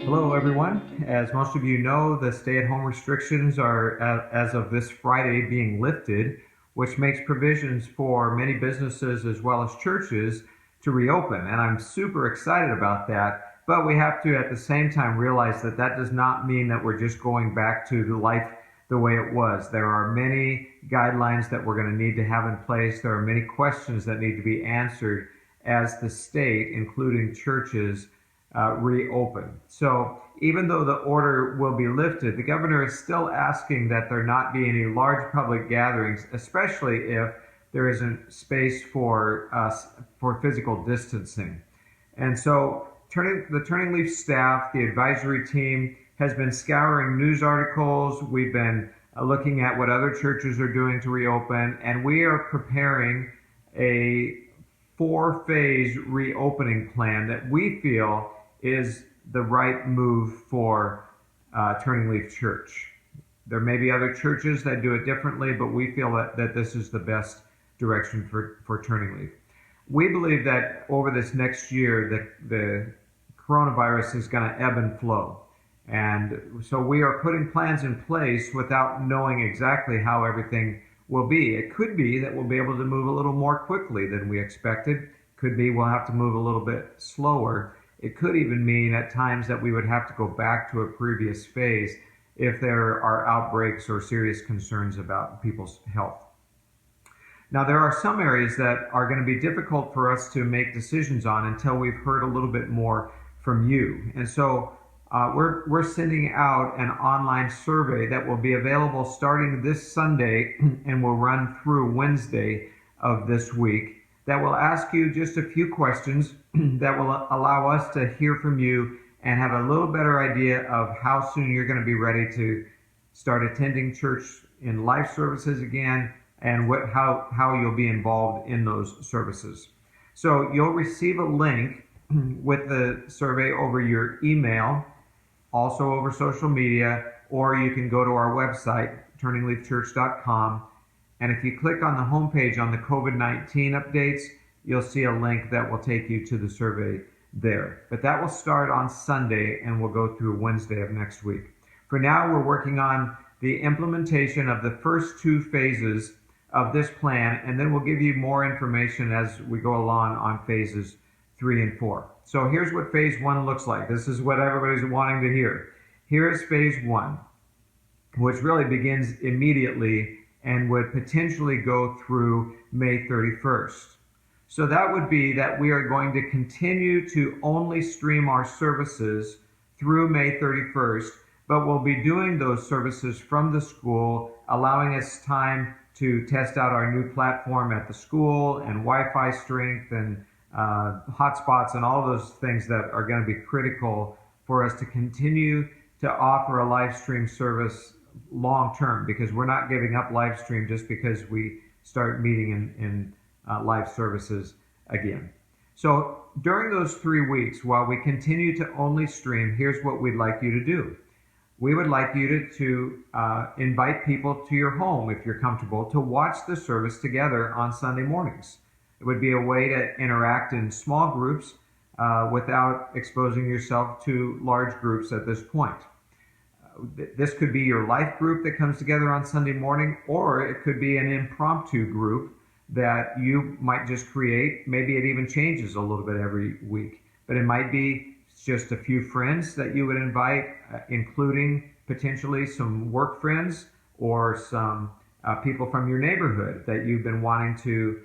Hello, everyone. As most of you know, the stay-at-home restrictions are, as of this Friday, being lifted, which makes provisions for many businesses as well as churches to reopen. And I'm super excited about that. But we have to, at the same time, realize that that does not mean that we're just going back to the life the way it was. There are many guidelines that we're going to need to have in place. There are many questions that need to be answered as the state, including churches, reopen. So even though the order will be lifted, the governor is still asking that there not be any large public gatherings, especially if there isn't space for physical distancing. And so the Turning Leaf staff, the advisory team, has been scouring news articles. We've been looking at what other churches are doing to reopen, and we are preparing a four-phase reopening plan that we feel is the right move for Turning Leaf Church. There may be other churches that do it differently, but we feel that this is the best direction for Turning Leaf. We believe that over this next year, the coronavirus is going to ebb and flow. And so we are putting plans in place without knowing exactly how everything will be. It could be that we'll be able to move a little more quickly than we expected. Could be we'll have to move a little bit slower. It could even mean at times that we would have to go back to a previous phase if there are outbreaks or serious concerns about people's health. Now, there are some areas that are going to be difficult for us to make decisions on until we've heard a little bit more from you. And so we're sending out an online survey that will be available starting this Sunday and will run through Wednesday of this week, that will ask you just a few questions that will allow us to hear from you and have a little better idea of how soon you're going to be ready to start attending church in live services again, and how you'll be involved in those services. So you'll receive a link with the survey over your email, also over social media, or you can go to our website, turningleafchurch.com, and if you click on the homepage on the COVID-19 updates, you'll see a link that will take you to the survey there. But that will start on Sunday and will go through Wednesday of next week. For now, we're working on the implementation of the first two phases of this plan, and then we'll give you more information as we go along on phases 3 and 4. So here's what phase 1 looks like. This is what everybody's wanting to hear. Here is phase 1, which really begins immediately and would potentially go through May 31st. So that would be that we are going to continue to only stream our services through May 31st, but we'll be doing those services from the school, allowing us time to test out our new platform at the school and Wi-Fi strength and hotspots and all those things that are going to be critical for us to continue to offer a live stream service long term, because we're not giving up live stream just because we start meeting in live services again. So during those 3 weeks, while we continue to only stream, here's what we'd like you to do. We would like you to invite people to your home, if you're comfortable, to watch the service together on Sunday mornings. It would be a way to interact in small groups without exposing yourself to large groups at this point. This could be your life group that comes together on Sunday morning, or it could be an impromptu group that you might just create. Maybe it even changes a little bit every week, but it might be just a few friends that you would invite, including potentially some work friends or some people from your neighborhood that you've been wanting to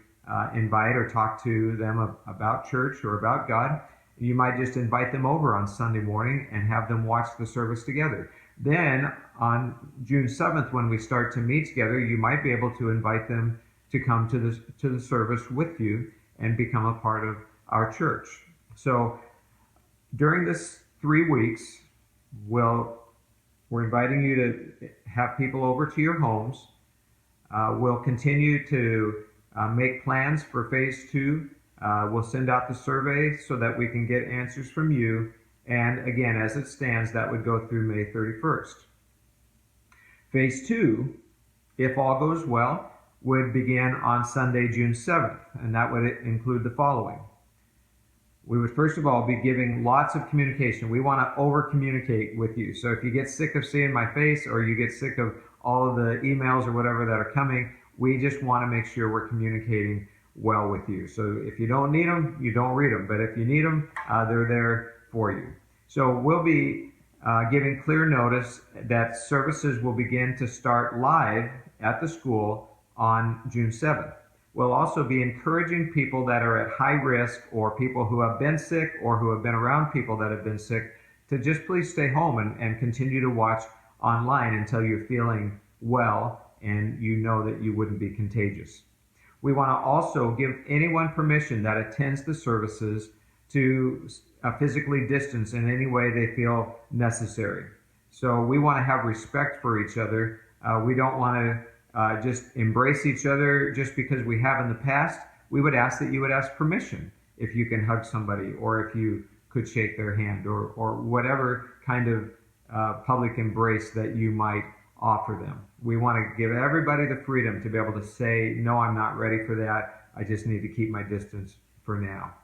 invite or talk to them about church or about God. You might just invite them over on Sunday morning and have them watch the service together. Then on June 7th, when we start to meet together, you might be able to invite them to come to the service with you and become a part of our church. So during this 3 weeks, we're inviting you to have people over to your homes. We'll continue to make plans for phase 2. We'll send out the survey so that we can get answers from you. And again, as it stands, that would go through May 31st. Phase 2, if all goes well, would begin on Sunday, June 7th, and that would include the following. We would first of all be giving lots of communication. We want to over communicate with you. So if you get sick of seeing my face or you get sick of all of the emails or whatever that are coming, we just want to make sure we're communicating well with you. So if you don't need them, you don't read them. But if you need them, they're there for you. So we'll be giving clear notice that services will begin to start live at the school on June 7th. We'll also be encouraging people that are at high risk or people who have been sick or who have been around people that have been sick to just please stay home and continue to watch online until you're feeling well and you know that you wouldn't be contagious. We want to also give anyone permission that attends the services to physically distance in any way they feel necessary. So we want to have respect for each other. We don't want to just embrace each other just because we have in the past. We would ask that you would ask permission if you can hug somebody or if you could shake their hand or whatever kind of public embrace that you might offer them. We want to give everybody the freedom to be able to say, no, I'm not ready for that. I just need to keep my distance for now.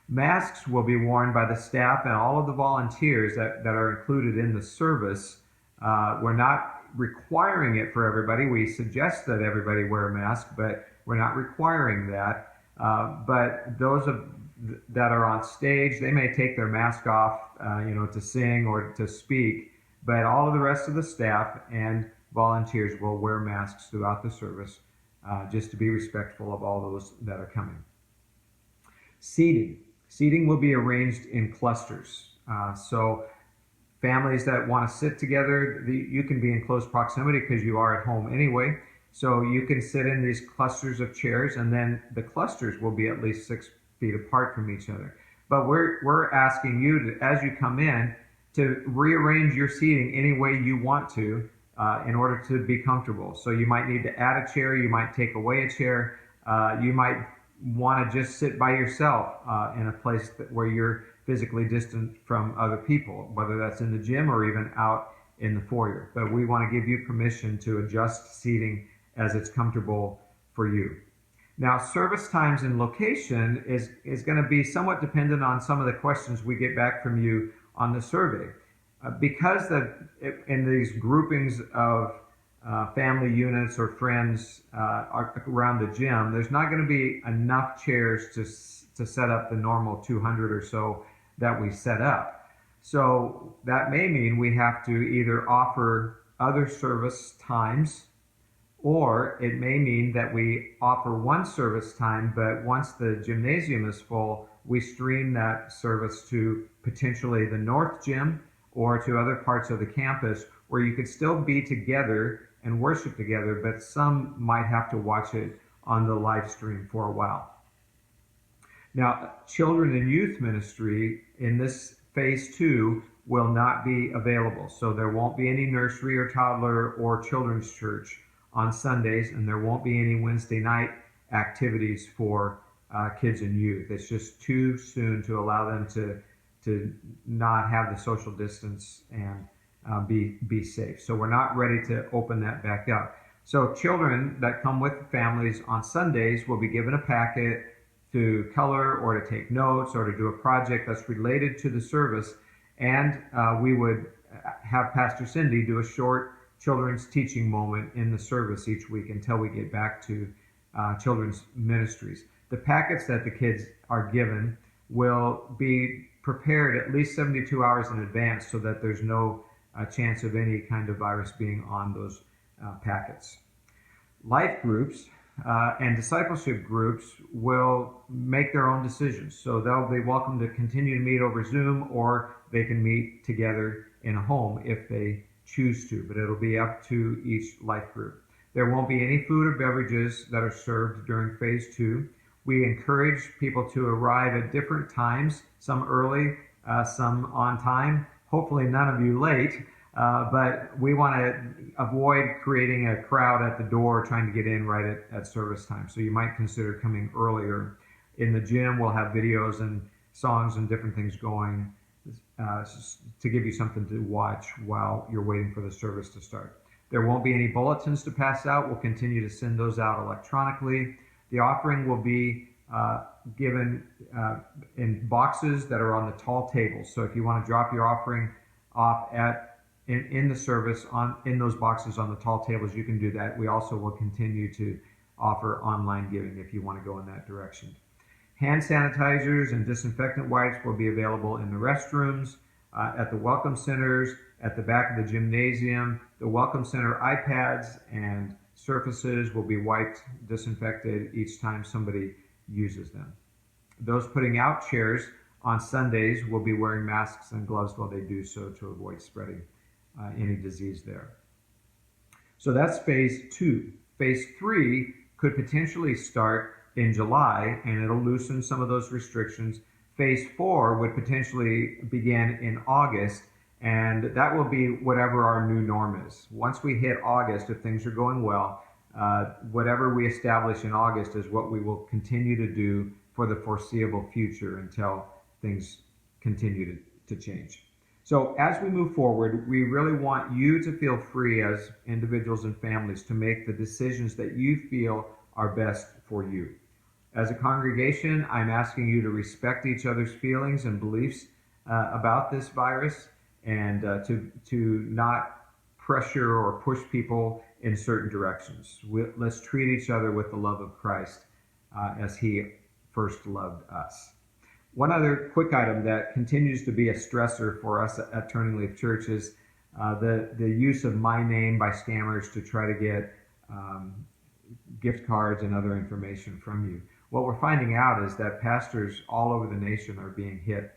Masks will be worn by the staff and all of the volunteers that are included in the service. We're not requiring it for everybody. We suggest that everybody wear a mask, but we're not requiring that. But those that are on stage, they may take their mask off, to sing or to speak. But all of the rest of the staff and volunteers will wear masks throughout the service, just to be respectful of all those that are coming. Seating. Seating will be arranged in clusters. So families that want to sit together, you can be in close proximity because you are at home anyway. So you can sit in these clusters of chairs, and then the clusters will be at least 6 feet apart from each other. But we're asking you to, as you come in, to rearrange your seating any way you want to in order to be comfortable. So you might need to add a chair, you might take away a chair, you might want to just sit by yourself in a place where you're physically distant from other people, whether that's in the gym or even out in the foyer. But we want to give you permission to adjust seating as it's comfortable for you. Now, service times and location is going to be somewhat dependent on some of the questions we get back from you on the survey. Because in these groupings of family units or friends around the gym, there's not going to be enough chairs to set up the normal 200 or so that we set up. So that may mean we have to either offer other service times, or it may mean that we offer one service time, but once the gymnasium is full, we stream that service to potentially the North Gym or to other parts of the campus where you could still be together and worship together, but some might have to watch it on the live stream for a while. Now, children and youth ministry in this phase 2 will not be available. So there won't be any nursery or toddler or children's church on Sundays, and there won't be any Wednesday night activities for kids and youth. It's just too soon to allow them to not have the social distance and be safe. So we're not ready to open that back up. So children that come with families on Sundays will be given a packet to color or to take notes or to do a project that's related to the service. And we would have Pastor Cindy do a short children's teaching moment in the service each week until we get back to children's ministries. The packets that the kids are given will be prepared at least 72 hours in advance so that there's no chance of any kind of virus being on those packets. Life groups and discipleship groups will make their own decisions. So they'll be welcome to continue to meet over Zoom, or they can meet together in a home if they choose to, but it'll be up to each life group. There won't be any food or beverages that are served during phase 2. We encourage people to arrive at different times, some early, some on time, hopefully none of you late, but we want to avoid creating a crowd at the door trying to get in right at service time. So you might consider coming earlier. In the gym, we'll have videos and songs and different things going to give you something to watch while you're waiting for the service to start. There won't be any bulletins to pass out. We'll continue to send those out electronically. The offering will be given in boxes that are on the tall tables. So if you want to drop your offering off in the service in those boxes on the tall tables, you can do that. We also will continue to offer online giving if you want to go in that direction. Hand sanitizers and disinfectant wipes will be available in the restrooms, at the welcome centers, at the back of the gymnasium. The welcome center iPads and surfaces will be wiped, disinfected each time somebody uses them. Those putting out chairs on Sundays will be wearing masks and gloves while they do so to avoid spreading any disease there. So that's phase 2. Phase 3 could potentially start in July, and it'll loosen some of those restrictions. Phase 4 would potentially begin in August, and that will be whatever our new norm is. Once we hit August, if things are going well, whatever we establish in August is what we will continue to do for the foreseeable future until things continue to change. So as we move forward, we really want you to feel free as individuals and families to make the decisions that you feel are best for you. As a congregation, I'm asking you to respect each other's feelings and beliefs about this virus, and to not pressure or push people in certain directions. Let's treat each other with the love of Christ as He first loved us. One other quick item that continues to be a stressor for us at Turning Leaf Church is the use of my name by scammers to try to get gift cards and other information from you. What we're finding out is that pastors all over the nation are being hit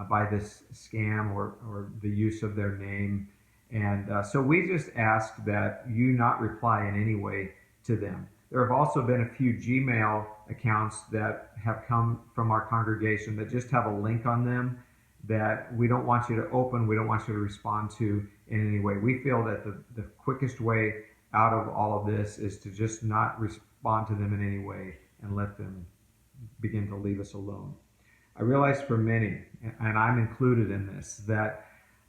by this scam or the use of their name. And so we just ask that you not reply in any way to them. There have also been a few Gmail accounts that have come from our congregation that just have a link on them that we don't want you to open, we don't want you to respond to in any way. We feel that the quickest way out of all of this is to just not respond to them in any way and let them begin to leave us alone. I realize for many, and I'm included in this, that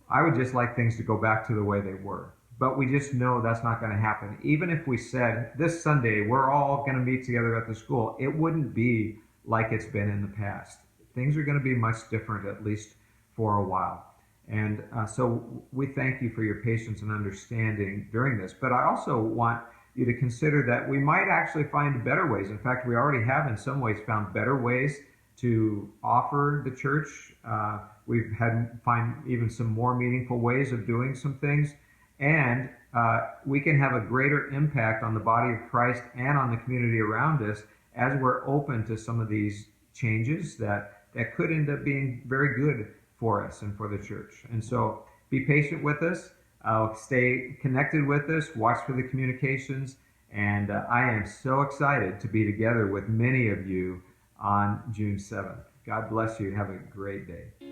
I would just like things to go back to the way they were. But we just know that's not going to happen. Even if we said, this Sunday, we're all going to meet together at the school, it wouldn't be like it's been in the past. Things are going to be much different, at least for a while. And so we thank you for your patience and understanding during this. But I also want you to consider that we might actually find better ways. In fact, we already have in some ways found better ways to offer the church. We've find even some more meaningful ways of doing some things. And we can have a greater impact on the body of Christ and on the community around us as we're open to some of these changes that could end up being very good for us and for the church. And so be patient with us. Stay connected with us. Watch for the communications. And I am so excited to be together with many of you on June 7th. God bless you. Have a great day.